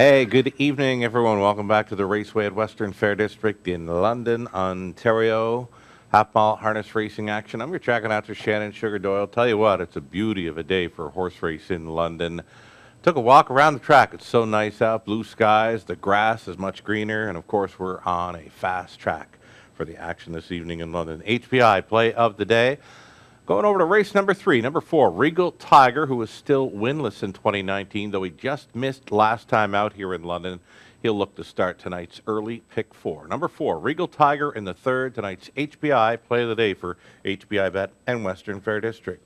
Hey, good evening, everyone. Welcome back to the Raceway at Western Fair District in London, Ontario. Half-mile harness racing action. I'm your track announcer, Shannon Sugar Doyle. Tell you what, it's a beauty of a day for a horse race in London. Took a walk around the track. It's so nice out, blue skies, the grass is much greener, and of course we're on a fast track for the action this evening in London. HPI play of the day. Going over to race number 3, number 4, Regal Tiger, who is still winless in 2019, though he just missed last time out here in London. He'll look to start tonight's early pick 4. Number 4, Regal Tiger in the third, tonight's HPI play of the day for HPI Bet and Western Fair District.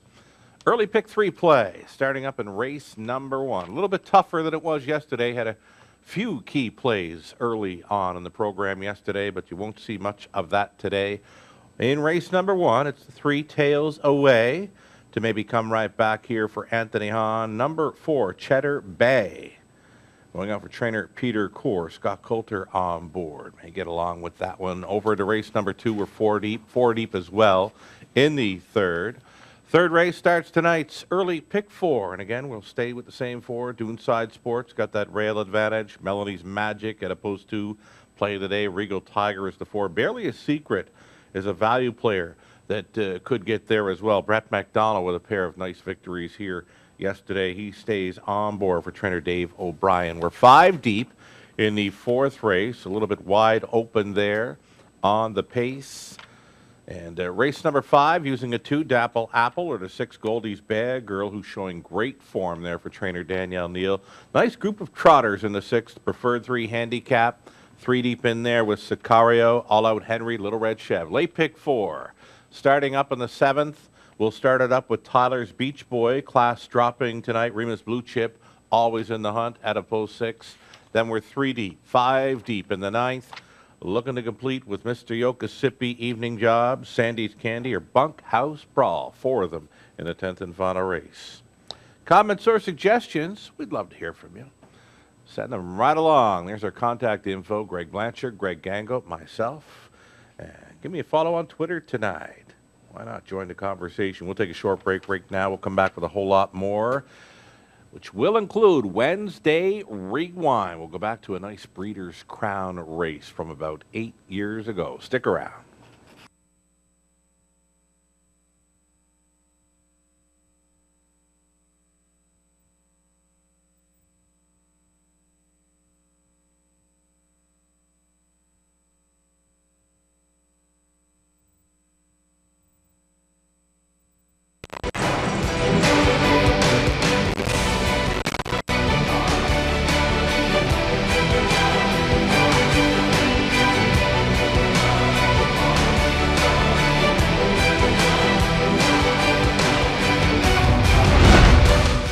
Early pick 3 play, starting up in race number 1. A little bit tougher than it was yesterday. Had a few key plays early on in the program yesterday, but you won't see much of that today. In race number 1, it's 3 tails away to maybe come right back here for Anthony Hahn. Number 4, Cheddar Bay. Going out for trainer Peter Core. Scott Coulter on board. May get along with that one. Over to race number 2, we're 4 deep as well in the third. Third race starts tonight's early pick 4. And again, we'll stay with the same 4. Doonside Sports got that rail advantage. Melanie's Magic as opposed to play of the day. Regal Tiger is the 4. Barely a Secret is a value player that could get there as well. Brett McDonald with a pair of nice victories here yesterday. He stays on board for trainer Dave O'Brien. We're 5 deep in the 4th race. A little bit wide open there on the pace. And race number 5, using a 2, Dapple Apple, or the 6, Goldie's Bad Girl, who's showing great form there for trainer Danielle Neal. Nice group of trotters in the 6th, preferred 3 handicap. 3 deep in there with Sicario, All Out Henry, Little Red Chev. Late pick 4. Starting up in the 7th, we'll start it up with Tyler's Beach Boy. Class dropping tonight. Remus Blue Chip, always in the hunt at a post 6. Then we're 3 deep, 5 deep in the 9th. Looking to complete with Mr. Yokosupi, Evening Job, Sandy's Candy, or Bunkhouse Brawl. 4 of them in the 10th and final race. Comments or suggestions, we'd love to hear from you. Send them right along. There's our contact info. Greg Blanchard, Greg Gango, myself. And give me a follow on Twitter tonight. Why not join the conversation? We'll take a short break right now. We'll come back with a whole lot more, which will include Wednesday Rewind. We'll go back to a nice Breeders' Crown race from about 8 years ago. Stick around.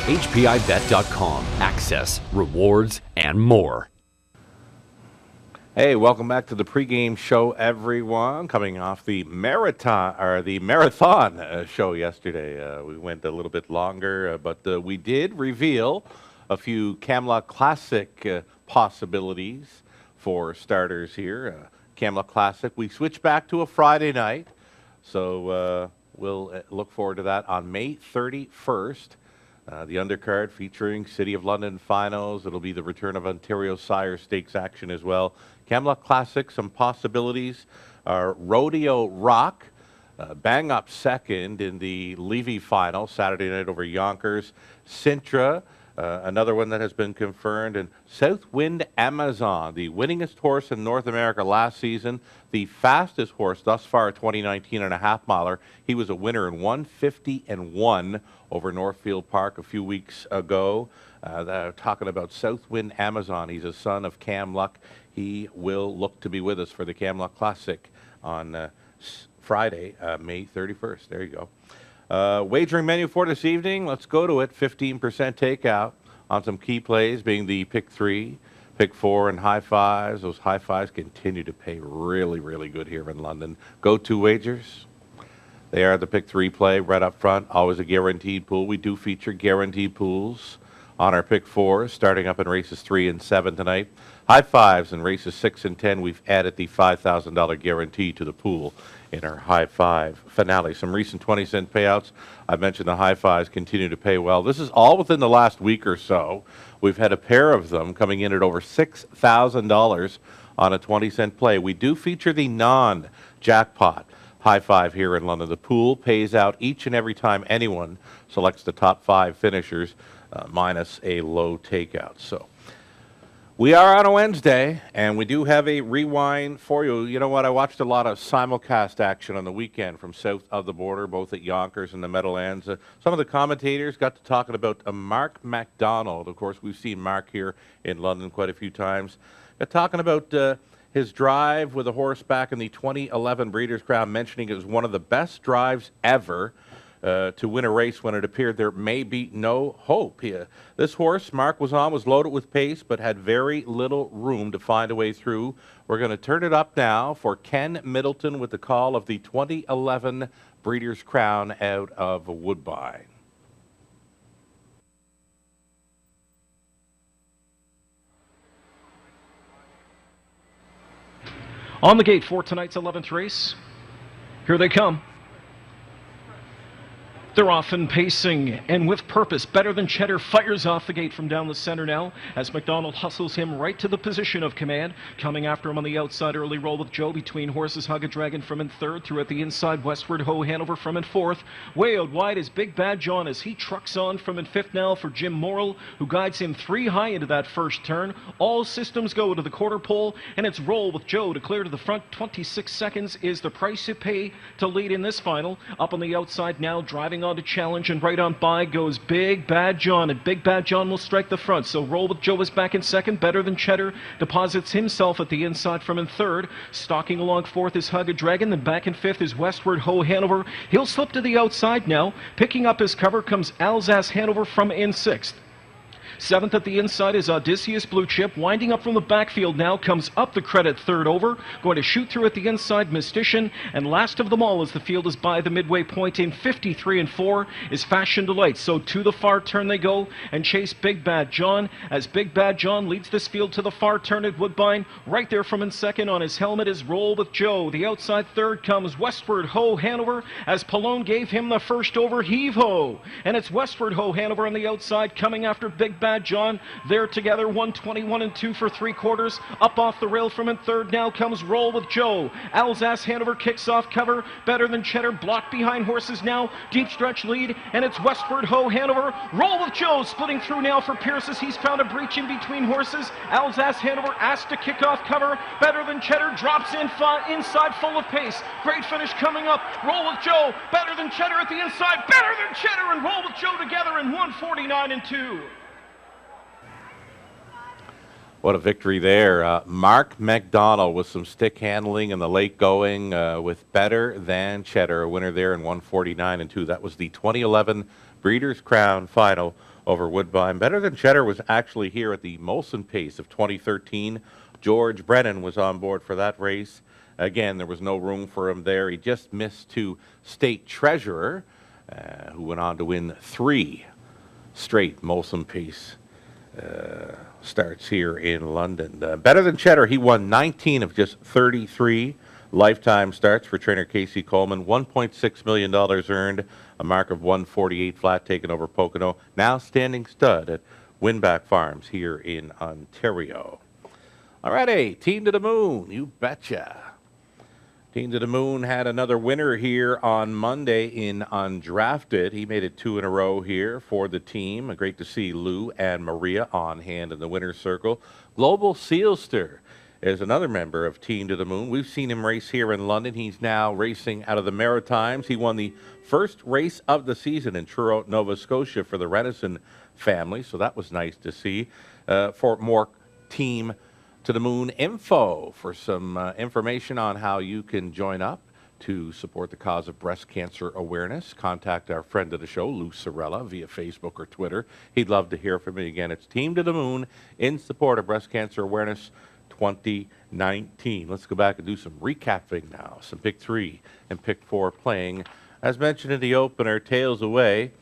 HPIBet.com. Access, rewards, and more. Hey, welcome back to the pregame show, everyone. Coming off the marathon show yesterday. We went a little bit longer, but we did reveal a few Camelot Classic possibilities for starters here. Camelot Classic. We switched back to a Friday night, so we'll look forward to that on May 31st. The undercard featuring City of London finals. It'll be the return of Ontario Sire Stakes action as well. Camelot Classic, some possibilities are Rodeo Rock, bang up second in the Levy final Saturday night over Yonkers. Sintra, another one that has been confirmed, and Southwind Amazon, the winningest horse in North America last season, the fastest horse thus far, 2019 and a half miler. He was a winner in 150-1 over Northfield Park a few weeks ago. They're talking about Southwind Amazon. He's a son of Cam Luck. He will look to be with us for the Camelot Classic on Friday, May 31st. There you go. Wagering menu for this evening. Let's go to it. 15% takeout on some key plays, being the pick 3, pick 4, and high fives. Those high fives continue to pay really, really good here in London. Go-to wagers. They are the pick 3 play right up front. Always a guaranteed pool. We do feature guaranteed pools on our pick 4, starting up in races 3 and 7 tonight. High fives in races 6 and 10. We've added the $5,000 guarantee to the pool in our high five finale. Some recent 20-cent payouts. I mentioned the high fives continue to pay well. This is all within the last week or so. We've had a pair of them coming in at over $6,000 on a 20-cent play. We do feature the non-jackpot high five here in London. The pool pays out each and every time anyone selects the top 5 finishers, minus a low takeout. So we are on a Wednesday, and we do have a rewind for you. You know what? I watched a lot of simulcast action on the weekend from south of the border, both at Yonkers and the Meadowlands. Some of the commentators got to talking about Mark MacDonald. Of course, we've seen Mark here in London quite a few times. Got talking about his drive with a horse back in the 2011 Breeders' Crown, mentioning it was one of the best drives ever to win a race when it appeared there may be no hope. This horse Mark was on was loaded with pace, but had very little room to find a way through. We're going to turn it up now for Ken Middleton with the call of the 2011 Breeders' Crown out of Woodbine. On the gate for tonight's 11th race. Here they come. They're off and pacing, and with purpose. Better Than Cheddar fires off the gate from down the center now, as McDonald hustles him right to the position of command. Coming after him on the outside, Early Roll with Joe between horses. Hug a Dragon from in third, through at the inside, Westward Ho Hanover from in fourth. Way out wide is Big Bad John as he trucks on from in fifth now for Jim Morrill, who guides him 3 high into that first turn. All systems go to the quarter pole, and it's Roll with Joe to clear to the front. 26 seconds is the price you pay to lead in this final. Up on the outside now, driving on to challenge, and right on by goes Big Bad John, and Big Bad John will strike the front. So Roll with Joe is back in second. Better Than Cheddar deposits himself at the inside from in third. Stalking along fourth is Hug a Dragon, then back in fifth is Westward Ho Hanover. He'll slip to the outside now. Picking up his cover comes Alsace Hanover from in sixth. Seventh at the inside is Odysseus Blue Chip. Winding up from the backfield now comes Up the Credit third over. Going to shoot through at the inside, Mystician. And last of them all as the field is by the midway point in 53 and 4 is Fashion Delight. So to the far turn they go and chase Big Bad John as Big Bad John leads this field to the far turn at Woodbine. Right there from in second on his helmet is Roll with Joe. The outside third comes Westward Ho Hanover as Pallone gave him the first over. Heave ho! And it's Westward Ho Hanover on the outside coming after Big Bad John. They're together 121 and 2 for 3/4. Up off the rail from in third now comes Roll with Joe. Alsace Hanover kicks off cover. Better Than Cheddar blocked behind horses now. Deep stretch lead, and it's Westward Ho Hanover. Roll with Joe splitting through now for Pierce as he's found a breach in between horses. Alsace Hanover asked to kick off cover. Better Than Cheddar drops in inside full of pace. Great finish coming up. Roll with Joe. Better Than Cheddar at the inside. Better Than Cheddar and Roll with Joe together in 149 and 2. What a victory there. Mark MacDonald with some stick handling and the late going with Better Than Cheddar, a winner there in 149 and 2. That was the 2011 Breeders' Crown final over Woodbine. Better Than Cheddar was actually here at the Molson Pace of 2013. George Brennan was on board for that race. Again, there was no room for him there. He just missed to State Treasurer, who went on to win 3 straight Molson Pace starts here in London. Better Than Cheddar, he won 19 of just 33 lifetime starts for trainer Casey Coleman. $1.6 million earned, a mark of 148 flat taken over Pocono. Now standing stud at Winback Farms here in Ontario. All righty, Team to the Moon, you betcha. Team to the Moon had another winner here on Monday in Undrafted. He made it 2 in a row here for the team. Great to see Lou and Maria on hand in the winner's circle. Global Sealster is another member of Team to the Moon. We've seen him race here in London. He's now racing out of the Maritimes. He won the first race of the season in Truro, Nova Scotia for the Renison family, so that was nice to see. For more Team to the Moon info, for some information on how you can join up to support the cause of breast cancer awareness, contact our friend of the show, Lou Sorella, via Facebook or Twitter. He'd love to hear from you again. It's Team to the Moon in support of breast cancer awareness 2019. Let's go back and do some recapping now. Some pick 3 and pick 4 playing. As mentioned in the opener, Tails Away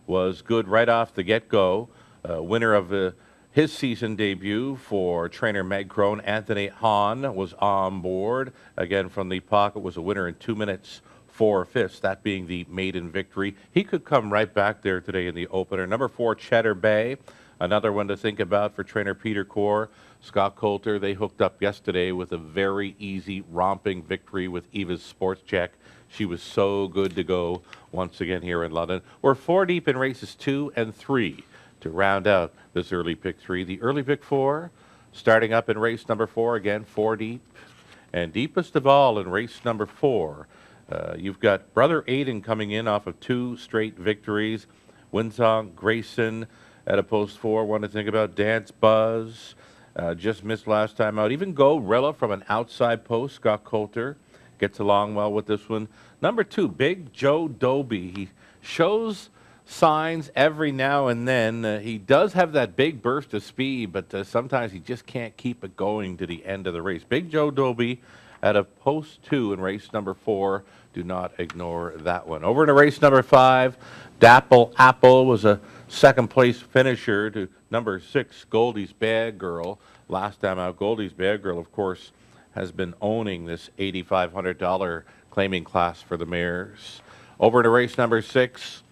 was good right off the get-go. Winner of his season debut for trainer Meg Crone, Anthony Hahn, was on board. Again, from the pocket, was a winner in 2 minutes 4/5, that being the maiden victory. He could come right back there today in the opener. Number 4, Cheddar Bay, another one to think about for trainer Peter Core. Scott Coulter, they hooked up yesterday with a very easy, romping victory with Eva's Sports Check. She was so good to go once again here in London. We're 4 deep in races 2 and 3 to round out this early pick 3. The early pick 4, starting up in race number 4, again, 4 deep. And deepest of all in race number 4, you've got Brother Aiden coming in off of 2 straight victories. Winsong, Grayson at a post 4. One to think about. Dance Buzz, just missed last time out. Even Go Rilla from an outside post. Scott Coulter gets along well with this one. Number 2, Big Joe Doby. He shows signs every now and then. He does have that big burst of speed, but sometimes he just can't keep it going to the end of the race. Big Joe Doby at a post 2 in race number 4. Do not ignore that one. Over to race number 5, Dapple Apple was a second place finisher to number 6, Goldie's Bad Girl. Last time out, Goldie's Bad Girl, of course, has been owning this $8,500 claiming class for the mares. Over to race number 6,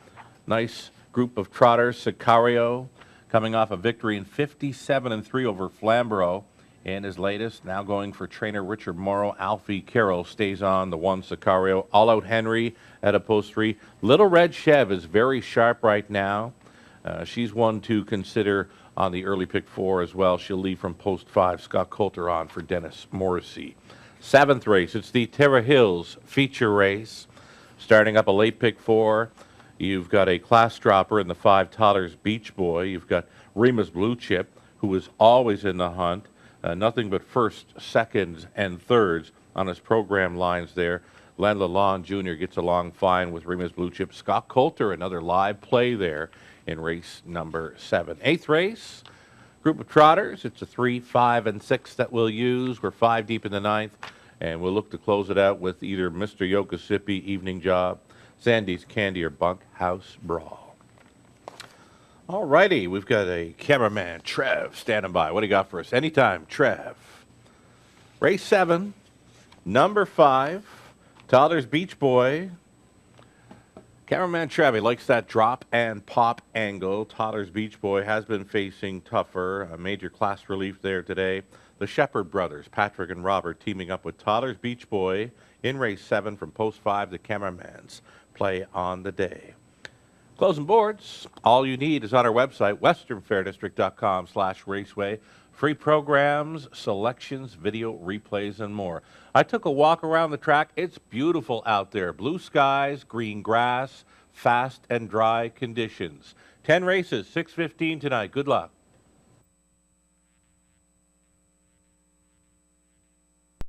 nice group of trotters. Sicario coming off a victory in 57-3 over Flamborough. And his latest, now going for trainer Richard Morrow. Alfie Carroll stays on the 1, Sicario. All Out Henry at a post 3. Little Red Chev is very sharp right now. She's one to consider on the early pick 4 as well. She'll leave from post 5. Scott Coulter on for Dennis Morrissey. 7th race, it's the Terra Hills feature race. Starting up a late pick 4, you've got a class dropper in the 5, Toddler's Beach Boy. You've got Rima's Blue Chip, who is always in the hunt. Nothing but first, seconds, and thirds on his program lines there. Len Lalonde Jr. gets along fine with Rima's Blue Chip. Scott Coulter, another live play there in race number 7. 8th race, group of trotters. It's a 3, 5, and 6 that we'll use. We're 5 deep in the 9th, and we'll look to close it out with either Mr. Yokosipi, Evening Job, Sandy's Candy, or Bunkhouse Brawl. All righty, we've got a cameraman, Trev, standing by. What do you got for us? Anytime, Trev. Race 7, number 5, Toddler's Beach Boy. Cameraman Trev, he likes that drop and pop angle. Toddler's Beach Boy has been facing tougher. A major class relief there today. The Shepherd brothers, Patrick and Robert, teaming up with Toddler's Beach Boy in race 7 from post 5. The cameraman's play on the day. Closing boards. All you need is on our website, westernfairdistrict.com/raceway. Free programs, selections, video replays, and more. I took a walk around the track. It's beautiful out there. Blue skies, green grass, fast and dry conditions. 10 races, 6:15 tonight. Good luck.